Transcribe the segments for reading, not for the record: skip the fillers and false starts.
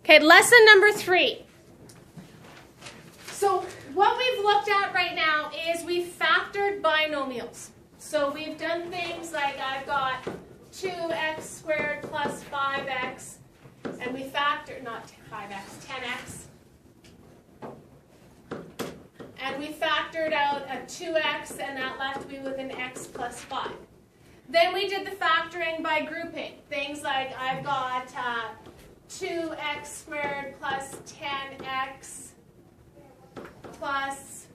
Okay, lesson number 3. So what we've looked at right now is we've factored binomials. So we've done things like I've got 2x squared plus 5x, and we factored, not 5x, 10x. And we factored out a 2x, and that left me with an x plus 5. Then we did the factoring by grouping. Things like I've got 2x squared plus 10x plus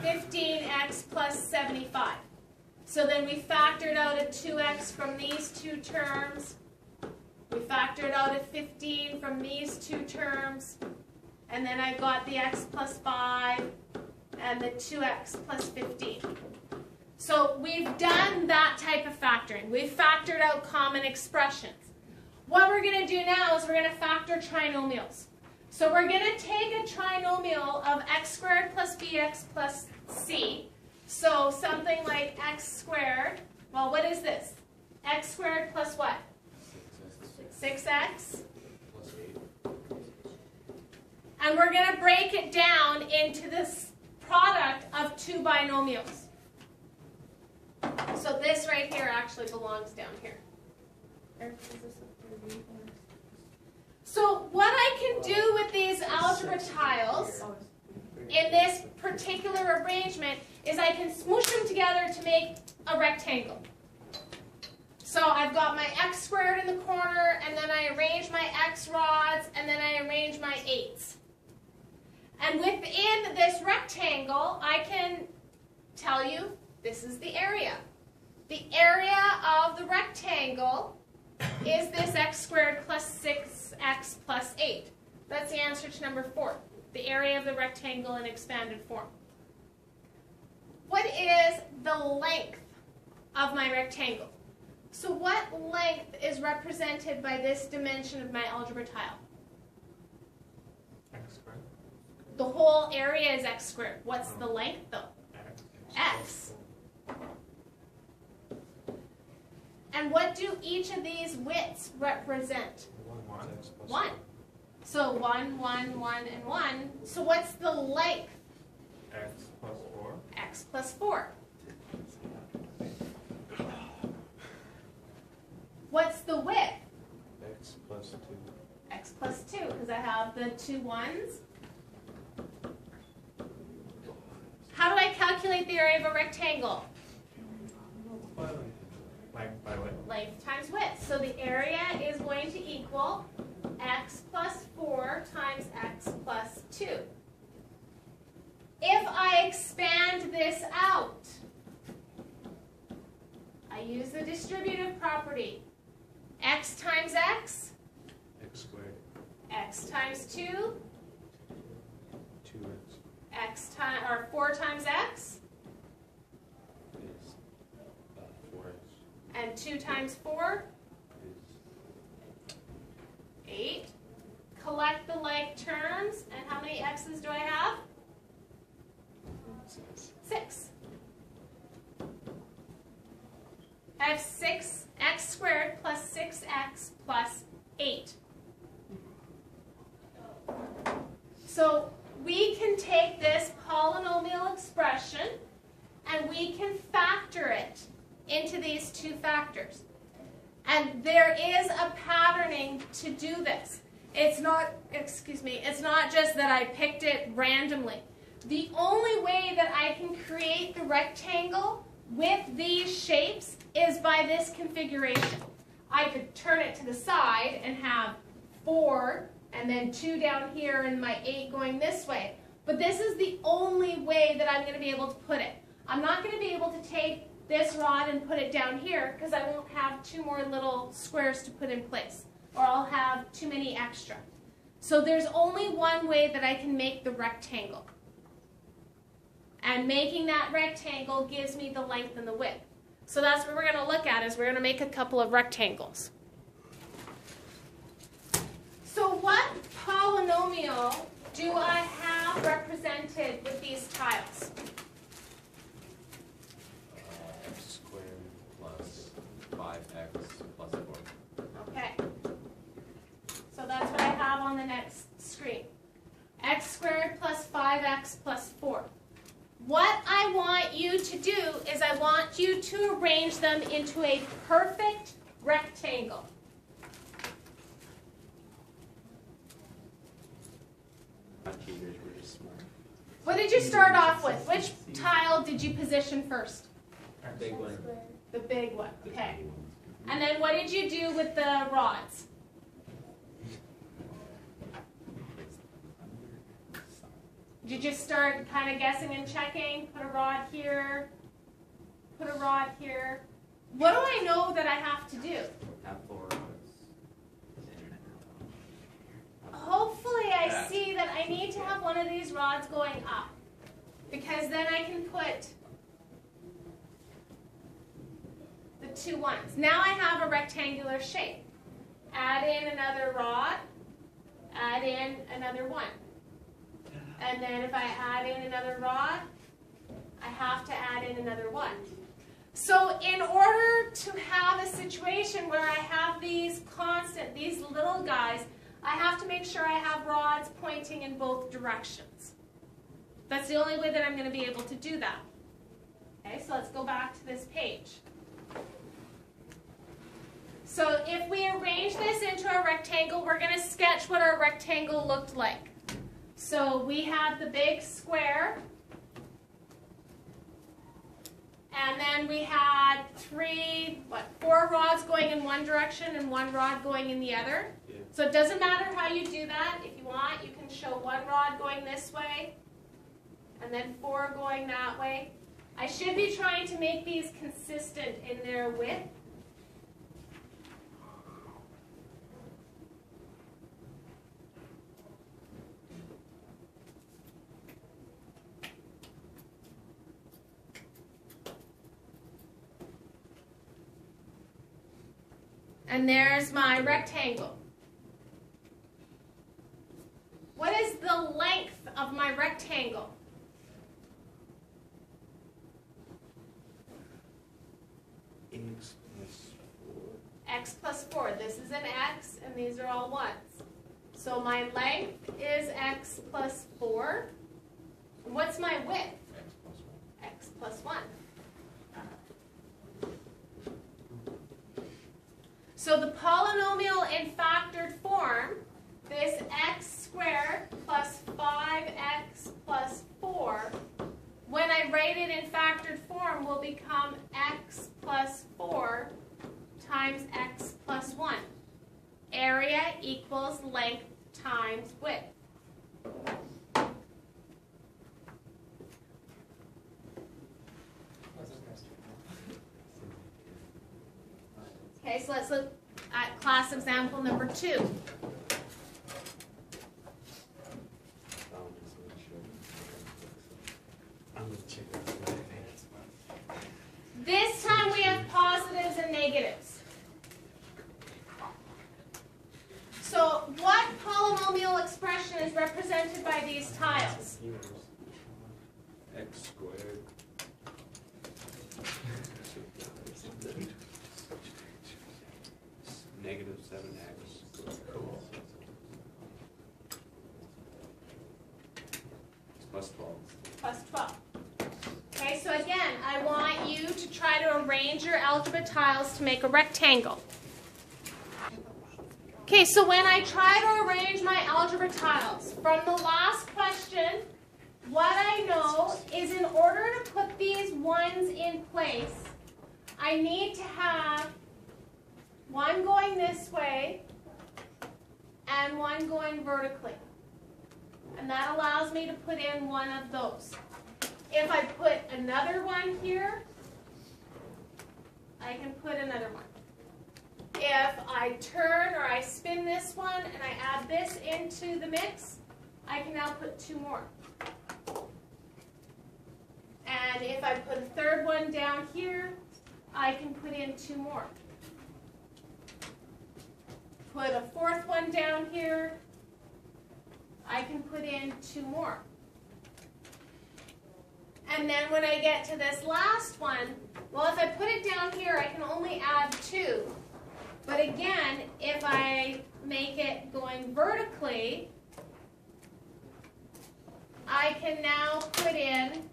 15x plus 75. So then we factored out a 2x from these two terms. We factored out a 15 from these two terms. And then I got the x plus 5 and the 2x plus 15. So we've done that type of factoring. We've factored out common expressions. What we're going to do now is we're going to factor trinomials. So we're going to take a trinomial of x squared plus bx plus c. So something like x squared, well, what is this? X squared plus what? 6x. And we're going to break it down into this product of two binomials. So this right here actually belongs down here. So what I can do with these algebra tiles in this particular arrangement is I can smoosh them together to make a rectangle. So I've got my x squared in the corner, and then I arrange my x rods, and then I arrange my 8s. And within this rectangle, I can tell you this is the area. The area of the rectangle is this x squared plus 6x plus 8. That's the answer to number 4. The area of the rectangle in expanded form. What is the length of my rectangle? So what length is represented by this dimension of my algebra tile? X squared. The whole area is x squared. What's the length though? X. And what do each of these widths represent? 1. So 1, 1, 1, and 1. So what's the length? X plus 4. X plus 4. What's the width? X plus 2. X plus 2, because I have the 2 1s. How do I calculate the area of a rectangle? Length by width. Length times width. So the area is going to equal x plus 4 times x plus 2. If I expand this out, I use the distributive property. X times x, X squared. x times 2, 2x x times, or 4 times x, is 4x. and 2 times 4, Is 8. Collect the like terms, and how many x's do I have? 6. I have 6x squared plus 6x plus 8. So we can take this polynomial expression and we can factor it into these two factors. And there is a patterning to do this. It's not, it's not just that I picked it randomly. The only way that I can create the rectangle with these shapes is by this configuration. I could turn it to the side and have 4 and then 2 down here and my 8 going this way. But this is the only way that I'm going to be able to put it. I'm not going to be able to take this rod and put it down here because I won't have 2 more little squares to put in place, or I'll have too many extra. So there's only one way that I can make the rectangle. And making that rectangle gives me the length and the width. So that's what we're going to look at, is we're going to make a couple of rectangles. So what polynomial do I have represented with these tiles? X squared plus 5x plus 4. Okay. So on the next screen. X squared plus 5x plus 4. What I want you to do is I want you to arrange them into a perfect rectangle. My fingers were just small. What did you start off with? Which tile did you position first? Big one. The big one, okay. And then what did you do with the rods? Did you just start kind of guessing and checking? Put a rod here, put a rod here. What do I know that I have to do? Have 4 rods. Hopefully I see that I need to have one of these rods going up, because then I can put the 2 ones. Now I have a rectangular shape. Add in another rod, add in another one. And then if I add in another rod, I have to add in another one. So in order to have a situation where I have these little guys, I have to make sure I have rods pointing in both directions. That's the only way that I'm going to be able to do that. Okay, so let's go back to this page. So if we arrange this into a rectangle, we're going to sketch what our rectangle looked like. So we have the big square, and then we had 4 rods going in one direction and 1 rod going in the other. Yeah. So it doesn't matter how you do that. If you want, you can show 1 rod going this way, and then 4 going that way. I should be trying to make these consistent in their width. And there's my rectangle. What is the length of my rectangle? X plus 4. This is an X, and these are all 1s. So my length is X plus 4. And what's my width? X plus 1. So the polynomial in factored form, this x squared plus 5x plus 4, when I write it in factored form, will become x plus 4 times x plus 1. Area equals length times width. Okay, so let's look at class example number 2. I'm going to check this out. This time we have positives and negatives. So what polynomial expression is represented by these tiles? X squared. Negative 7x. Cool. It's plus 12. Plus 12. Okay, so again, I want you to try to arrange your algebra tiles to make a rectangle. Okay, so when I try to arrange my algebra tiles, from the last question, what I know is in order to put these 1s in place, I need to have 1 going this way and 1 going vertically. And that allows me to put in 1 of those. If I put another 1 here, I can put another 1. If I turn or I spin this one and I add this into the mix, I can now put 2 more. And if I put a third one down here, I can put in 2 more. Put a 4th one down here, I can put in 2 more. And then when I get to this last one, well, if I put it down here, I can only add 2. But again, if I make it going vertically, I can now put in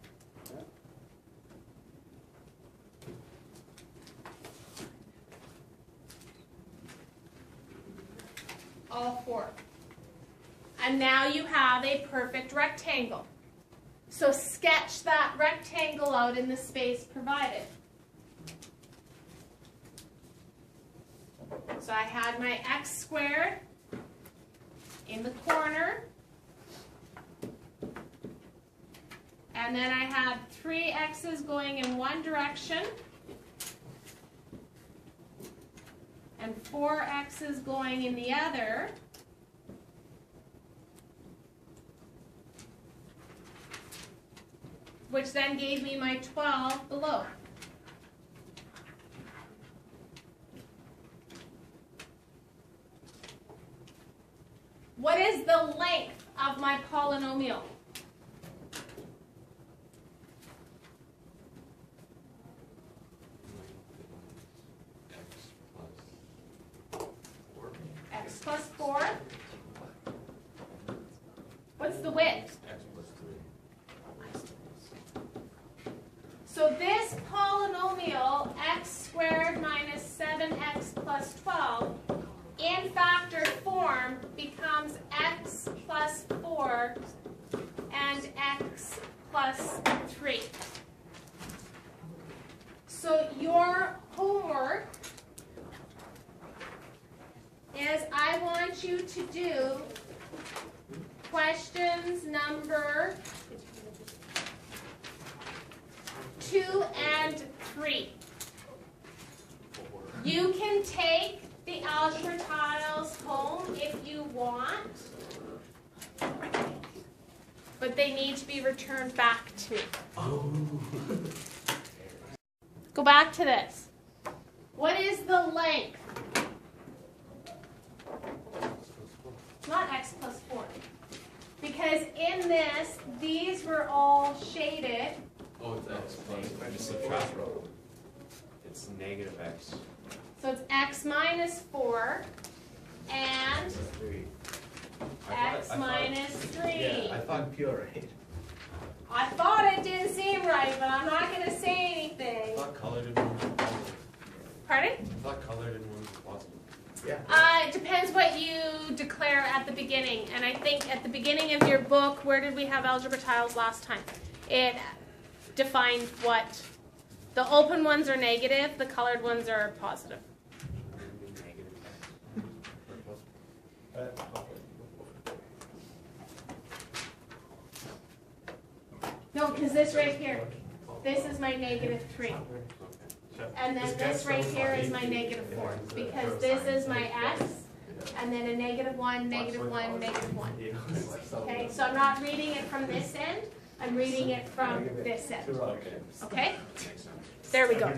all four. And now you have a perfect rectangle. So sketch that rectangle out in the space provided. So I had my x squared in the corner. And then I had 3 x's going in one direction. And 4 x's going in the other. Which then gave me my 12 below. What is the length of my polynomial? X plus 4. What's the width? X plus 3. So this polynomial, x squared minus 7x plus 12, in factor form becomes x plus 4 and x plus 3. So your homework is I want you to do questions number 2 and 3. You can take the algebra tiles home if you want, but they need to be returned back to me. Go back to this. What is the length? Not x plus 4. Because in this, these were all shaded. Oh, it's X plus. Just subtract row. It's negative X. So it's x minus 4 and 3. x minus 3. Yeah, I thought pure, right? I thought it didn't seem right, but I'm not going to say I anything. thought colored in one was positive. Pardon? I thought colored in one was positive. Yeah. It depends what you declare at the beginning. And I think at the beginning of your book, where did we have algebra tiles last time? It defined what the open ones are negative, the colored ones are positive. Negative X. No, because this right here, this is my negative 3. And then this right here is my negative 4. Because this is my x, and then a negative 1, negative 1, negative 1. Okay, so I'm not reading it from this end, I'm reading it from this end. Okay. Okay? Makes sense. There we go.